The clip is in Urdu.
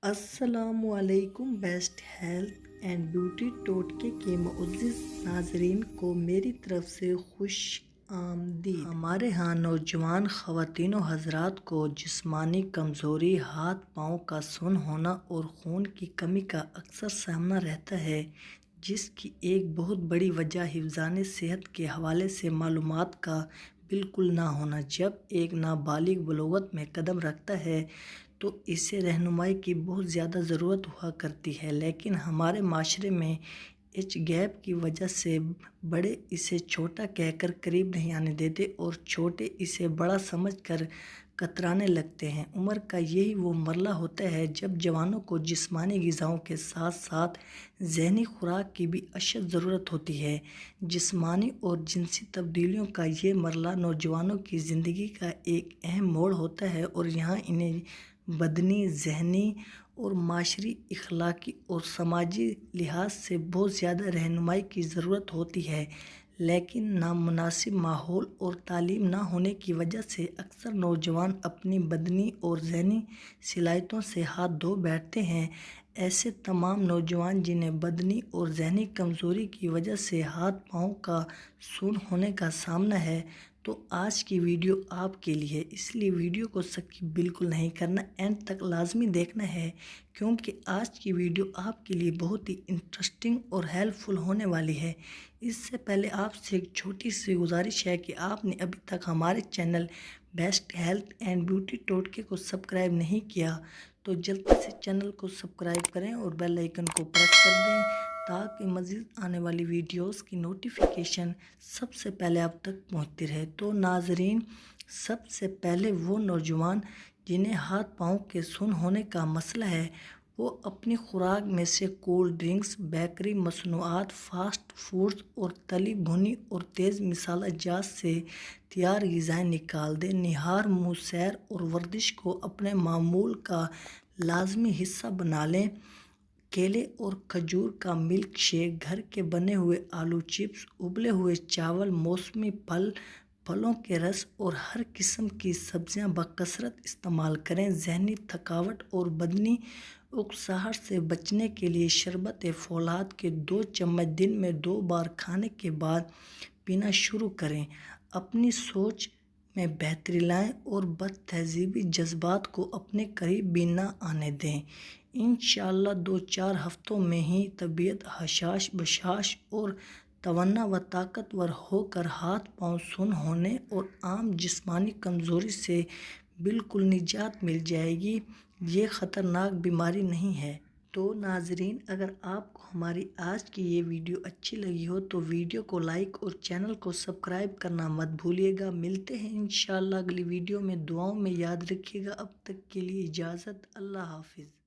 السلام علیکم۔ بیسٹ ہیلتھ اینڈ بیوٹی ٹوٹکے کے معزز ناظرین کو میری طرف سے خوش آمدید۔ ہمارے ہاں نوجوان خواتین و حضرات کو جسمانی کمزوری، ہاتھ پاؤں کا سن ہونا اور خون کی کمی کا اکثر سامنا رہتا ہے، جس کی ایک بہت بڑی وجہ حفظان صحت کے حوالے سے معلومات کا بالکل نہ ہونا۔ جب ایک نابالغ بلوغت میں قدم رکھتا ہے تو اسے رہنمائی کی بہت زیادہ ضرورت ہوا کرتی ہے، لیکن ہمارے معاشرے میں ایج گیپ کی وجہ سے بڑے اسے چھوٹا کہہ کر قریب نہیں آنے دیتے اور چھوٹے اسے بڑا سمجھ کر کترانے لگتے ہیں۔ عمر کا یہی وہ مرحلہ ہوتا ہے جب جوانوں کو جسمانی غذاؤں کے ساتھ ساتھ ذہنی خوراک کی بھی اشد ضرورت ہوتی ہے۔ جسمانی اور جنسی تبدیلیوں کا یہ مرحلہ نوجوانوں کی زندگی کا ایک اہم موڑ ہوتا ہے اور یہاں انہیں بدنی، ذہنی اور معاشری، اخلاقی اور سماجی لحاظ سے بہت زیادہ رہنمائی کی ضرورت ہوتی ہے، لیکن نامناسب ماحول اور تعلیم نہ ہونے کی وجہ سے اکثر نوجوان اپنی بدنی اور ذہنی صلاحیتوں سے ہاتھ دھو بیٹھتے ہیں۔ ایسے تمام نوجوان جنہیں بدنی اور ذہنی کمزوری کی وجہ سے ہاتھ پاؤں کا سون ہونے کا سامنا ہے، تو آج کی ویڈیو آپ کے لیے ہے، اس لیے ویڈیو کو سکپ بالکل نہیں کرنا، اینڈ تک لازمی دیکھنا ہے، کیونکہ آج کی ویڈیو آپ کے لیے بہت ہی انٹرسٹنگ اور ہیلپ فل ہونے والی ہے۔ اس سے پہلے آپ سے ایک چھوٹی سی گزارش ہے کہ آپ نے ابھی تک ہمارے channel best health and beauty ٹوٹکے کو سبسکرائب نہیں کیا تو جلدی سے چینل کو سبسکرائب کریں اور بیل آئیکن کو پریس کر دیں تاکہ مزید آنے والی ویڈیوز کی نوٹیفیکیشن سب سے پہلے آپ تک پہنچتی رہے۔ تو ناظرین، سب سے پہلے وہ نوجوان جنہیں ہاتھ پاؤں کے سن ہونے کا مسئلہ ہے، وہ اپنی خوراک میں سے کولڈ ڈرنکس، بیکری مصنوعات، فاسٹ فوڈز اور تلی بھنی اور تیز مسالہ جات سے تیار غذائیں نکال دیں۔ نہار، منہ سیر اور ورزش کو اپنے معمول کا لازمی حصہ بنا لیں۔ کیلے اور کھجور کا ملک شیک، گھر کے بنے ہوئے آلو چپس، ابلے ہوئے چاول، موسمی پھل، پھلوں کے رس اور ہر قسم کی سبزیاں بکثرت استعمال کریں۔ ذہنی تھکاوٹ اور بدنی اکساہٹ سے بچنے کے لیے شربت فولاد کے 2 چمچ دن میں 2 بار کھانے کے بعد پینا شروع کریں۔ اپنی سوچ میں بہتری لائیں اور بد تہذیبی جذبات کو اپنے قریب بھی نہ آنے دیں۔ انشاءاللہ 2-4 ہفتوں میں ہی طبیعت حشاش بشاش اور توانا و طاقتور ہو کر ہاتھ پاؤں سن ہونے اور عام جسمانی کمزوری سے بالکل نجات مل جائے گی۔ یہ خطرناک بیماری نہیں ہے۔ تو ناظرین، اگر آپ کو ہماری آج کی یہ ویڈیو اچھی لگی ہو تو ویڈیو کو لائک اور چینل کو سبسکرائب کرنا مت بھولیے گا۔ ملتے ہیں انشاءاللہ اگلی ویڈیو میں، دعاؤں میں یاد رکھیے گا۔ اب تک کے لیے اجازت، اللہ حافظ۔